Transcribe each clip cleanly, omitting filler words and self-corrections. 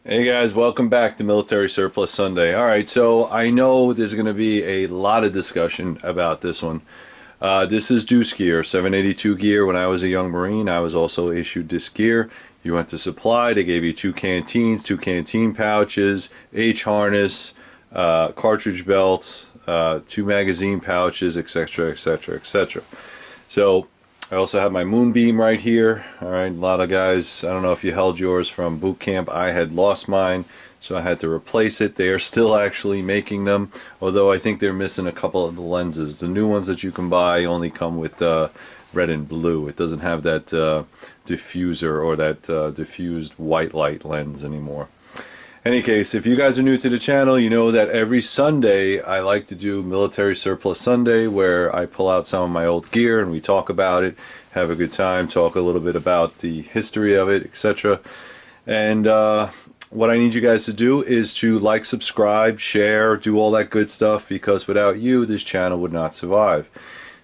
Hey guys, welcome back to Military Surplus Sunday. All right, so I know there's going to be a lot of discussion about this one. This is DEUCE gear, 782 gear. When I was a young Marine, I was also issued this gear. You went to supply, they gave you two canteens, two canteen pouches, H harness, cartridge belt, two magazine pouches, etc., etc., etc. So I also have my moonbeam right here. All right, a lot of guys, I don't know if you held yours from boot camp. I had lost mine, so I had to replace it. They are still actually making them, although I think they're missing a couple of the lenses. The new ones that you can buy only come with red and blue. It doesn't have that diffuser or that diffused white light lens anymore. Any case, if you guys are new to the channel, you know that every Sunday I like to do Military Surplus Sunday, where I pull out some of my old gear and we talk about it, have a good time, talk a little bit about the history of it, etc. And what I need you guys to do is to like, subscribe, share, do all that good stuff, because without you, this channel would not survive.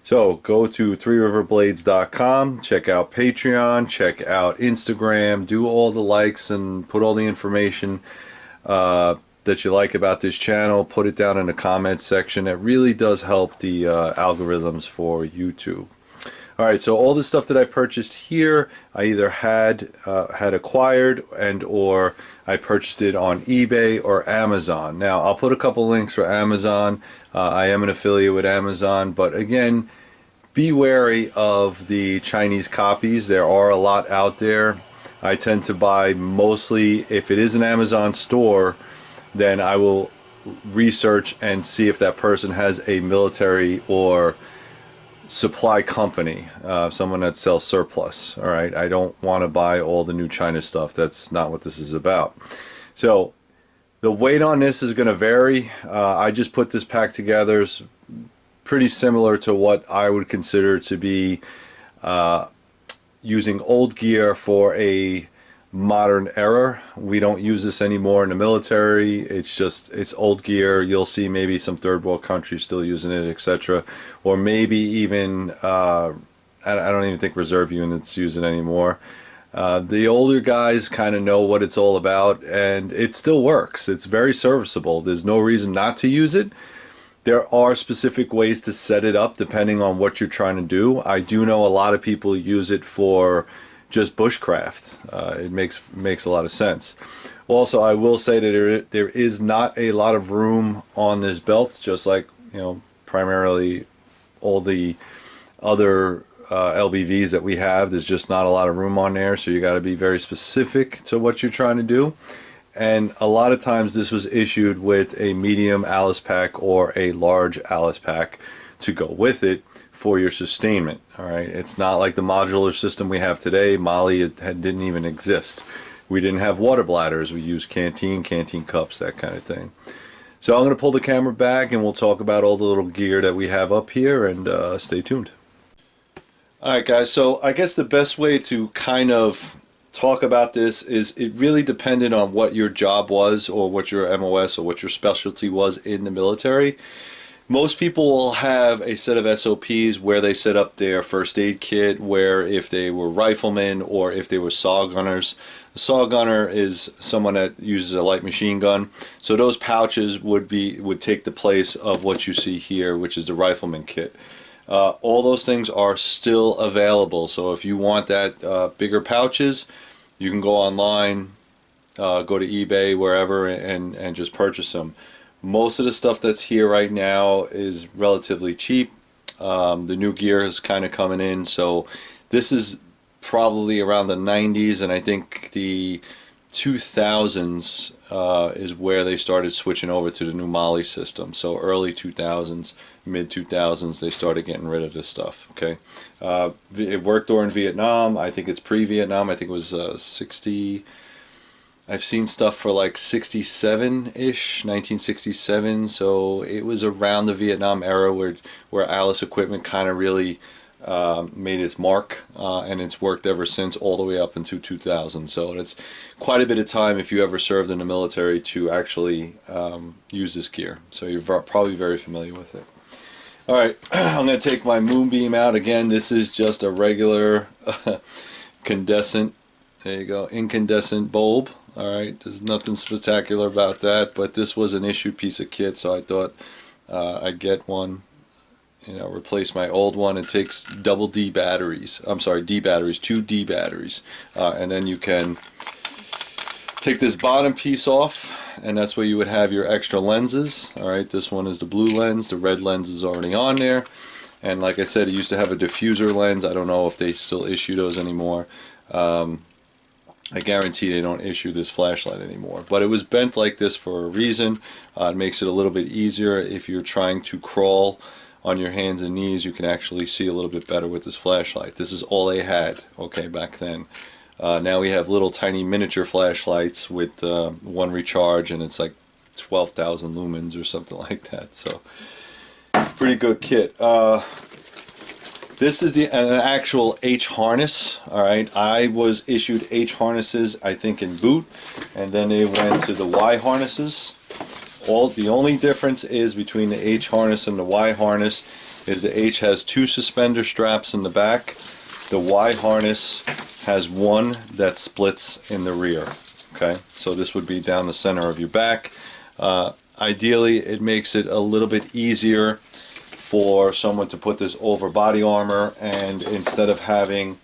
So go to threeriverblades.com, check out Patreon, check out Instagram, do all the likes and put all the information that you like about this channel. Put it down in the comments section. It really does help the algorithms for YouTube. Alright, so all the stuff that I purchased here, I either had acquired and or I purchased it on eBay or Amazon. Now, I'll put a couple links for Amazon. I am an affiliate with Amazon, but again, be wary of the Chinese copies. There are a lot out there. I tend to buy mostly, if it is an Amazon store, then I will research and see if that person has a military or supply company, someone that sells surplus. All right, I don't want to buy all the new China stuff. That's not what this is about. So the weight on this is going to vary. I just put this pack together. It's pretty similar to what I would consider to be using old gear for a modern era. We don't use this anymore in the military. It's old gear. You'll see maybe some third world countries still using it, etc. Or maybe even I don't even think reserve units use it anymore. The older guys kind of know what it's all about, and it still works. It's very serviceable. There's no reason not to use it. There are specific ways to set it up depending on what you're trying to do. I do know a lot of people use it for just bushcraft. It makes a lot of sense. Also, I will say that there is not a lot of room on this belt, just like, you know, primarily all the other LBVs that we have. There's just not a lot of room on there, so you got to be very specific to what you're trying to do. And a lot of times this was issued with a medium Alice pack or a large Alice pack to go with it for your sustainment. All right, it's not like the modular system we have today. Molly didn't even exist. We didn't have water bladders. We used canteen cups, that kind of thing. So I'm going to pull the camera back and we'll talk about all the little gear that we have up here, and stay tuned. All right, guys, so I guess the best way to kind of talk about this is it really depended on what your job was, or what your MOS or what your specialty was in the military. Most people will have a set of SOPs where they set up their first aid kit, where if they were riflemen or if they were saw gunners. A saw gunner is someone that uses a light machine gun, so those pouches would take the place of what you see here, which is the rifleman kit. All those things are still available, so if you want that bigger pouches, you can go online, go to eBay, wherever, and just purchase them. Most of the stuff that's here right now is relatively cheap. The new gear is kind of coming in, so this is probably around the 90s, and I think the 2000s is where they started switching over to the new Molly system. So early 2000s, mid 2000s, they started getting rid of this stuff. Okay, it worked during Vietnam. I think it's pre-Vietnam. I think it was 60. I've seen stuff for like 67-ish, 1967. So it was around the Vietnam era where Alice equipment kind of really made its mark, and it's worked ever since, all the way up into 2000. So it's quite a bit of time, if you ever served in the military, to actually use this gear. So you're probably very familiar with it. Alright, I'm going to take my moonbeam out again. This is just a regular incandescent, there you go, incandescent bulb. All right, there's nothing spectacular about that, but this was an issued piece of kit, so I thought I'd get one, you know, replace my old one. It takes double D batteries. I'm sorry, D batteries, 2D batteries, and then you can take this bottom piece off, and that's where you would have your extra lenses. All right, this one is the blue lens. The red lens is already on there, and like I said, it used to have a diffuser lens. I don't know if they still issue those anymore. I guarantee they don't issue this flashlight anymore, but it was bent like this for a reason. It makes it a little bit easier if you're trying to crawl on your hands and knees. You can actually see a little bit better with this flashlight. This is all they had, okay, back then. Now we have little tiny miniature flashlights with one recharge, and it's like 12,000 lumens or something like that. So pretty good kit. This is an actual H harness. All right, I was issued H harnesses, I think, in boot, and then they went to the Y harnesses. The only difference is between the H harness and the Y harness is the H has 2 suspender straps in the back. The Y harness has one that splits in the rear. Okay, so this would be down the center of your back. Ideally, it makes it a little bit easier for someone to put this over body armor, and instead of having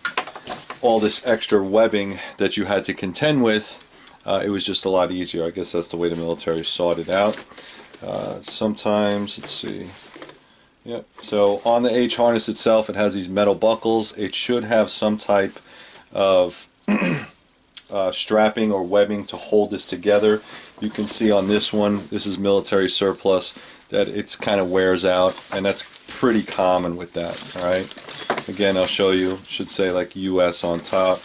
all this extra webbing that you had to contend with, it was just a lot easier. I guess that's the way the military sorted out. Sometimes, let's see. Yep. So on the H harness itself, it has these metal buckles. It should have some type of strapping or webbing to hold this together. You can see on this one, this is military surplus, that it's kind of wears out, and that's pretty common with that. All right. Again, I'll show you. Should say like US on top.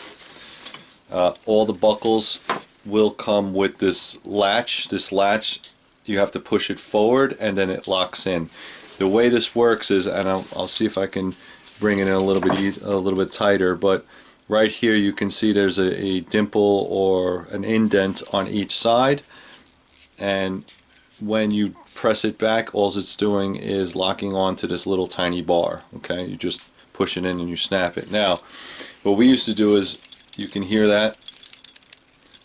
All the buckles will come with this latch. This latch, you have to push it forward, and then it locks in. The way this works is, and I'll see if I can bring it in a little bit tighter, but right here you can see there's a dimple or an indent on each side, and when you press it back, all it's doing is locking onto this little tiny bar. Okay, you just push it in and you snap it. Now, what we used to do is, you can hear that,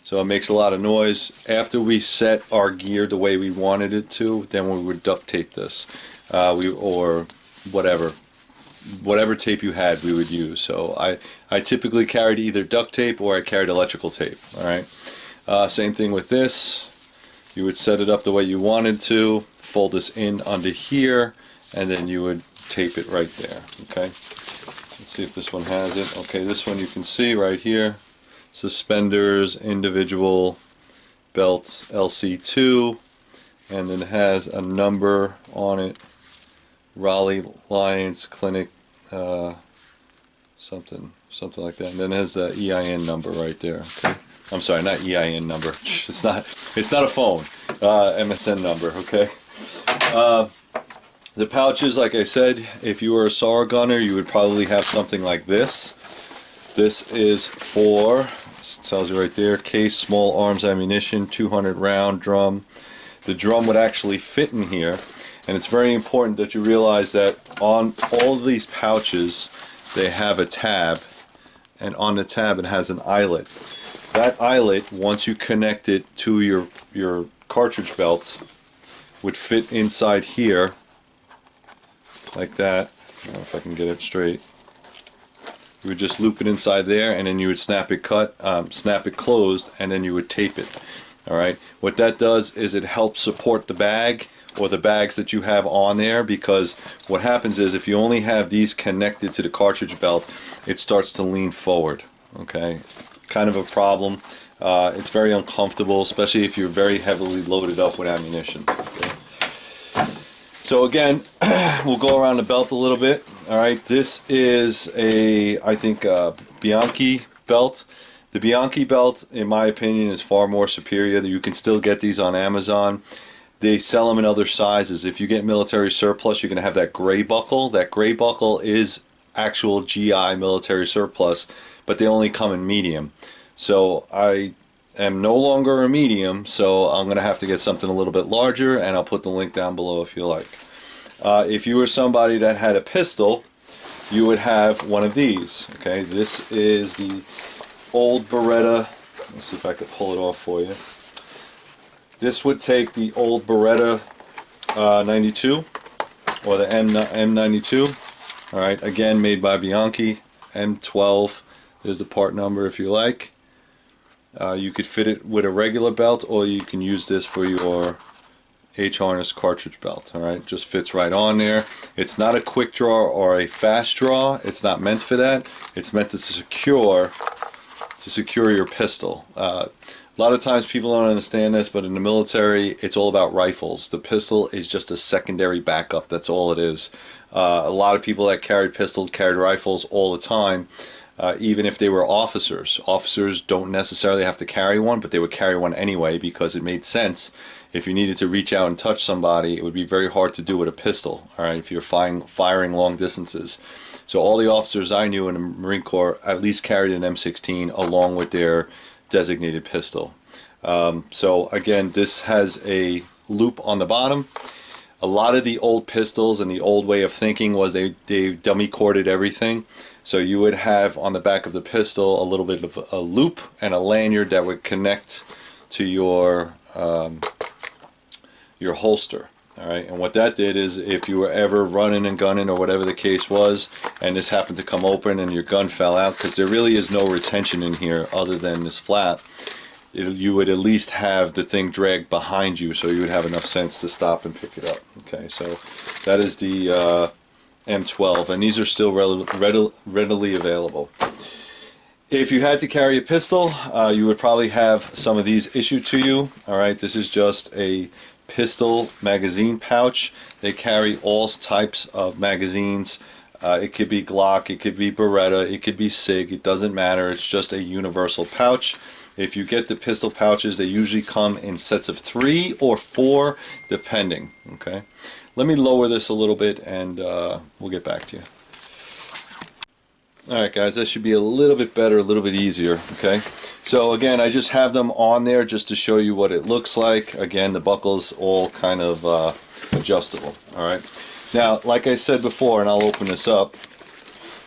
so it makes a lot of noise. After we set our gear the way we wanted it to, then we would duct tape this, or whatever tape you had, we would use. So I typically carried either duct tape or I carried electrical tape. All right. Same thing with this. You would set it up the way you wanted to, fold this in under here, and then you would tape it right there. Okay. Let's see if this one has it. Okay, this one you can see right here. Suspenders, individual belt, LC2, and then it has a number on it. Raleigh Lions Clinic, something like that, and then it has the EIN number right there. Okay, I'm sorry, not EIN number. It's not a phone. MSN number. Okay. The pouches, like I said, if you were a SAR gunner, you would probably have something like this. This is for, it tells you right there, case, small arms ammunition, 200 round drum. The drum would actually fit in here. And it's very important that you realize that on all of these pouches, they have a tab, and on the tab it has an eyelet. That eyelet, once you connect it to your cartridge belt, would fit inside here, like that. I don't know if I can get it straight. You would just loop it inside there, and then you would snap it closed, and then you would tape it. All right. What that does is it helps support the bag, or the bags that you have on there, because what happens is if you only have these connected to the cartridge belt, it starts to lean forward. Okay, kind of a problem. It's very uncomfortable, especially if you're very heavily loaded up with ammunition. Okay? So again, we'll go around the belt a little bit. All right, this is I think Bianchi belt. The Bianchi belt, in my opinion, is far more superior. You can still get these on Amazon. They sell them in other sizes. If you get military surplus, you're going to have that gray buckle. That gray buckle is actual GI military surplus, but they only come in medium. So I am no longer a medium, so I'm going to have to get something a little bit larger, and I'll put the link down below if you like. If you were somebody that had a pistol, you would have one of these. Okay, this is the old Beretta Let's see if I could pull it off for you. This would take the old Beretta 92 or the M92. All right, again made by Bianchi, M12. There's the part number if you like. You could fit it with a regular belt, or you can use this for your H-harness cartridge belt. All right, just fits right on there. It's not a quick draw or a fast draw. It's not meant for that. It's meant to secure your pistol. A lot of times people don't understand this, but in the military, it's all about rifles. The pistol is just a secondary backup. That's all it is. A lot of people that carried pistols carried rifles all the time, even if they were officers. Officers don't necessarily have to carry one, but they would carry one anyway because it made sense. If you needed to reach out and touch somebody, it would be very hard to do with a pistol, all right, if you're firing long distances. So all the officers I knew in the Marine Corps at least carried an M16 along with their designated pistol. So again, this has a loop on the bottom. A lot of the old pistols and the old way of thinking was they dummy corded everything. So you would have on the back of the pistol a little bit of a loop and a lanyard that would connect to your holster. All right, and what that did is if you were ever running and gunning or whatever the case was, and this happened to come open and your gun fell out, because there really is no retention in here other than this flap, you would at least have the thing dragged behind you, so you would have enough sense to stop and pick it up. Okay, so that is the M12, and these are still readily available. If you had to carry a pistol, you would probably have some of these issued to you. All right, this is just a pistol magazine pouch. They carry all types of magazines. It could be Glock, it could be Beretta, it could be SIG, it doesn't matter. It's just a universal pouch. If you get the pistol pouches, they usually come in sets of 3 or 4 depending. Okay, let me lower this a little bit and we'll get back to you. Alright guys, that should be a little bit better, a little bit easier. Okay, so again, I just have them on there just to show you what it looks like. Again, the buckle's all kind of adjustable. Alright, now like I said before, and I'll open this up,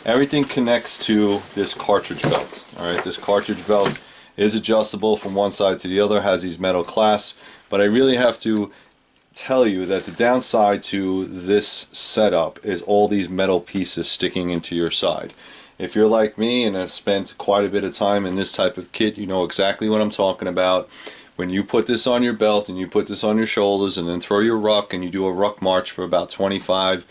everything connects to this cartridge belt. Alright, this cartridge belt is adjustable from one side to the other, has these metal clasps, but I really have to tell you that the downside to this setup is all these metal pieces sticking into your side. If you're like me and have spent quite a bit of time in this type of kit, you know exactly what I'm talking about. When you put this on your belt and you put this on your shoulders and then throw your ruck and you do a ruck march for about 25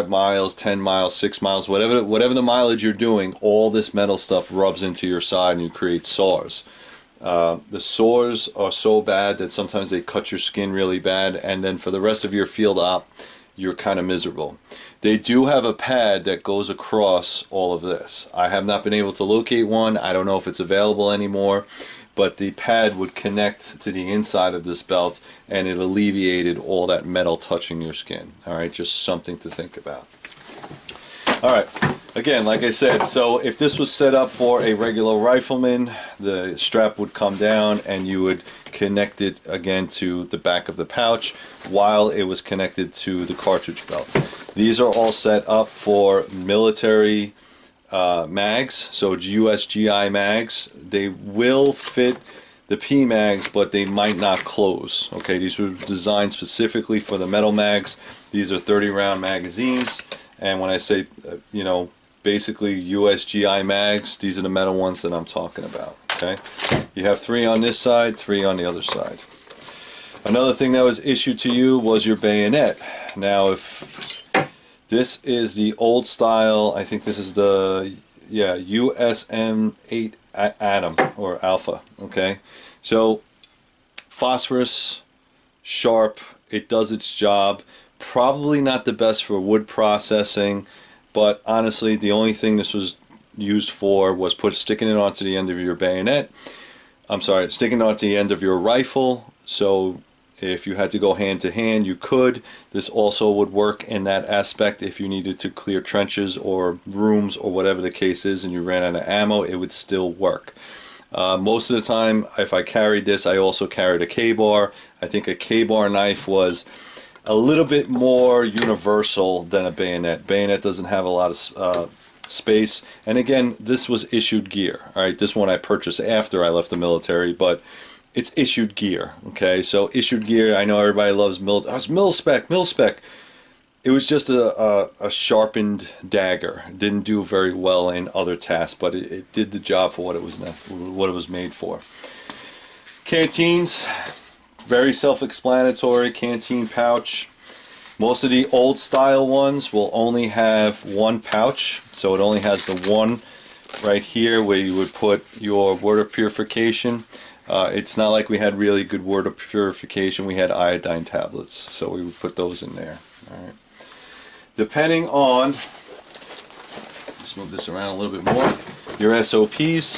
miles, 10 miles, 6 miles, whatever the mileage you're doing, all this metal stuff rubs into your side and you create sores. The sores are so bad that sometimes they cut your skin really bad, and then for the rest of your field op, you're kind of miserable. They do have a pad that goes across all of this. I have not been able to locate one. I don't know if it's available anymore, but the pad would connect to the inside of this belt and it alleviated all that metal touching your skin. All right, just something to think about. All right, again, like I said, so if this was set up for a regular rifleman, the strap would come down and you would connect it again to the back of the pouch while it was connected to the cartridge belt. These are all set up for military mags, so USGI mags. They will fit the P mags, but they might not close. Okay, these were designed specifically for the metal mags. These are 30-round magazines, and when I say, you know, basically USGI mags, these are the metal ones that I'm talking about. Okay, you have 3 on this side, 3 on the other side. Another thing that was issued to you was your bayonet. Now, if this is the old style, I think this is the USM 8 Atom or Alpha. Okay, so phosphorus, sharp, it does its job. Probably not the best for wood processing, but honestly, the only thing this was used for was sticking it onto the end of your bayonet. I'm sorry, sticking it onto the end of your rifle. So if you had to go hand to hand, you could. This also would work in that aspect if you needed to clear trenches or rooms or whatever the case is and you ran out of ammo, it would still work. Most of the time, if I carried this, I also carried a K-bar. I think a K-bar knife was a little bit more universal than a bayonet. Bayonet doesn't have a lot of space. And again, this was issued gear. All right, this one I purchased after I left the military, but it's issued gear. Okay, so issued gear, I know everybody loves it's mil spec, mil spec. It was just a sharpened dagger. It didn't do very well in other tasks, but it did the job for what it was made for. Canteens, very self-explanatory. Canteen pouch. Most of the old style ones will only have one pouch, so it only has the one right here where you would put your water purification. It's not like we had really good water purification. We had iodine tablets, so we would put those in there. All right. Depending on, let's move this around a little bit more, your SOPs.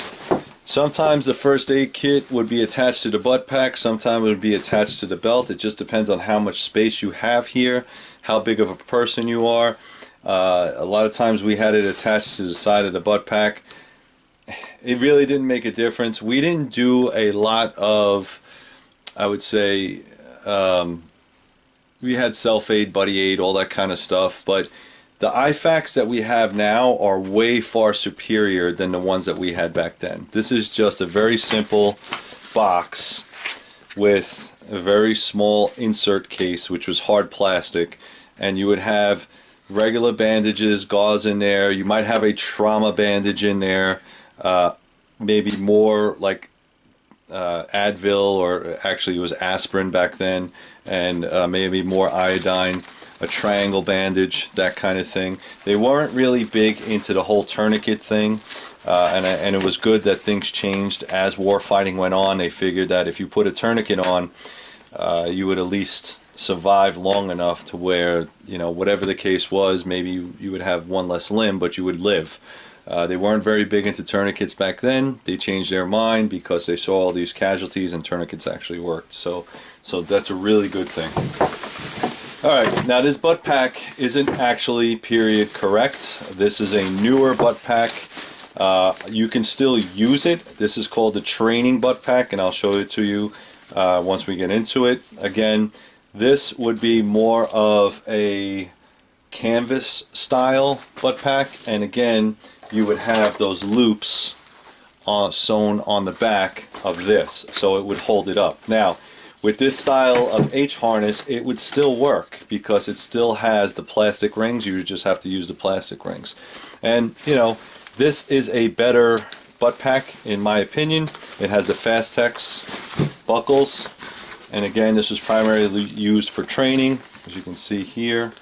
Sometimes the first aid kit would be attached to the butt pack, sometimes it would be attached to the belt. It just depends on how much space you have here, how big of a person you are. A lot of times we had it attached to the side of the butt pack. It really didn't make a difference. We didn't do a lot of, I would say, we had self-aid, buddy aid, all that kind of stuff, but the IFAKs that we have now are way far superior than the ones that we had back then. This is just a very simple box with a very small insert case, which was hard plastic, and you would have regular bandages, gauze in there. You might have a trauma bandage in there, maybe more like Advil, or actually it was aspirin back then, and maybe more iodine, a triangle bandage, that kind of thing. They weren't really big into the whole tourniquet thing, and it was good that things changed as war fighting went on. They figured that if you put a tourniquet on, you would at least survive long enough to where, you know, whatever the case was, maybe you would have one less limb, but you would live. They weren't very big into tourniquets back then. They changed their mind because they saw all these casualties, and tourniquets actually worked. So that's a really good thing. Alright, now this butt pack isn't actually period correct. This is a newer butt pack. You can still use it. This is called the training butt pack, and I'll show it to you once we get into it. Again, this would be more of a canvas style butt pack, and again, you would have those loops sewn on the back of this, so it would hold it up. Now, with this style of H harness, it would still work because it still has the plastic rings. You would just have to use the plastic rings. And, you know, this is a better butt pack, in my opinion. It has the Fastex buckles. And again, this was primarily used for training, as you can see here.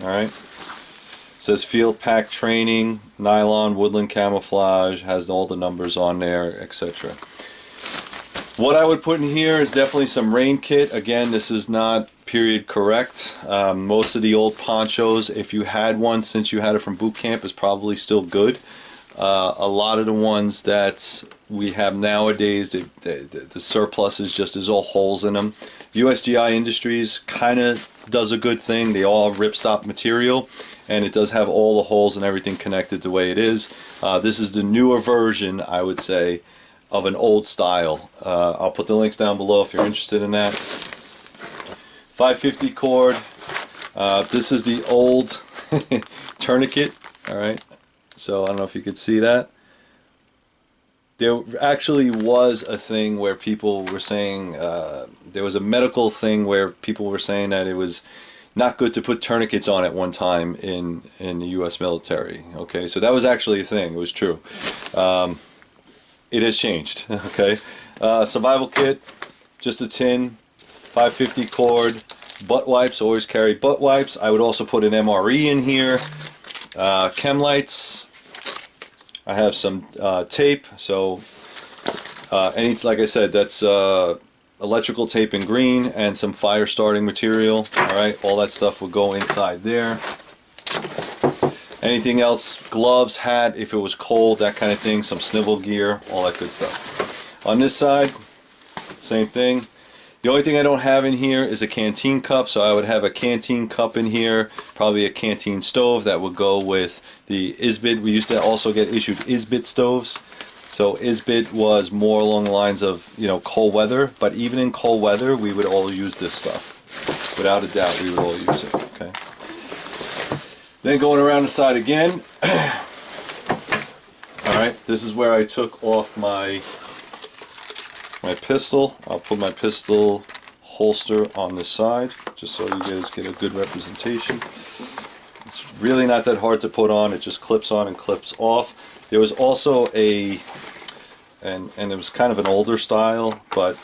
All right. It says field pack training, nylon, woodland camouflage, has all the numbers on there, etc. What I would put in here is definitely some rain kit. Again, this is not period correct. Most of the old ponchos, if you had one since you had it from boot camp, is probably still good. A lot of the ones that we have nowadays, the surplus is all holes in them. USGI Industries kind of does a good thing. They all have ripstop material, and it does have all the holes and everything connected the way it is. This is the newer version, I would say, of an old style. I'll put the links down below if you're interested in that. 550 cord. This is the old tourniquet. All right. So I don't know if you could see that. There actually was a thing where people were saying, there was a medical thing where people were saying that it was not good to put tourniquets on at one time in the U.S. military. Okay, so that was actually a thing. It was true. It has changed. Okay, survival kit, just a tin, 550 cord, butt wipes. Always carry butt wipes. I would also put an MRE in here. Chem lights. I have some tape. So, and like I said, that's electrical tape in green, and some fire starting material. All right, all that stuff would go inside there. Anything else, gloves, hat, if it was cold, that kind of thing, some snivel gear, all that good stuff. On this side, same thing. The only thing I don't have in here is a canteen cup, so I would have a canteen cup in here, probably a canteen stove that would go with the Isbit. We used to also get issued Isbit stoves. So Isbit was more along the lines of, you know, cold weather, but even in cold weather, we would all use this stuff. Without a doubt, we would all use it, okay? Then going around the side again. Alright, this is where I took off my pistol. I'll put my pistol holster on this side, just so you guys get a good representation. It's really not that hard to put on, it just clips on and clips off. There was also and it was kind of an older style, but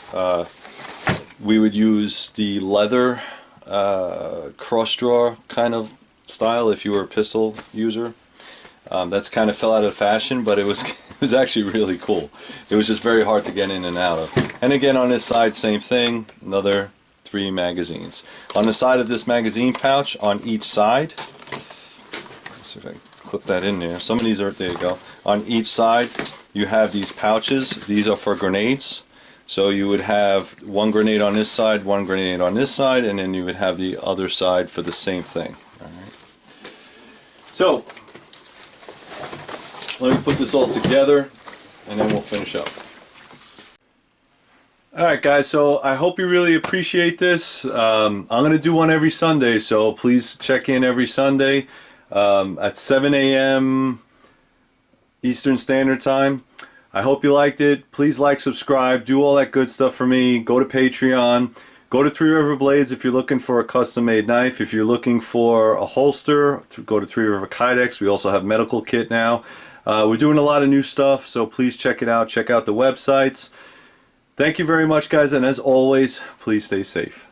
we would use the leather cross draw kind of style if you were a pistol user. That's kind of fell out of fashion, but it was actually really cool. It was just very hard to get in and out of. And again, on this side, same thing, another 3 magazines. On the side of this magazine pouch, on each side, let's see if I can clip that in there. Some of these are, there you go. On each side, you have these pouches. These are for grenades. So you would have one grenade on this side, one grenade on this side, and then you would have the other side for the same thing. All right. So, let me put this all together, and then we'll finish up. Alright guys, so I hope you really appreciate this. I'm going to do one every Sunday, so please check in every Sunday at 7 a.m. Eastern Standard Time. I hope you liked it. Please like, subscribe, do all that good stuff for me. Go to Patreon. Go to Three River Blades if you're looking for a custom-made knife. If you're looking for a holster, go to Three River Kydex. We also have medical kit now. We're doing a lot of new stuff, so please check it out. Check out the websites. Thank you very much, guys, and as always, please stay safe.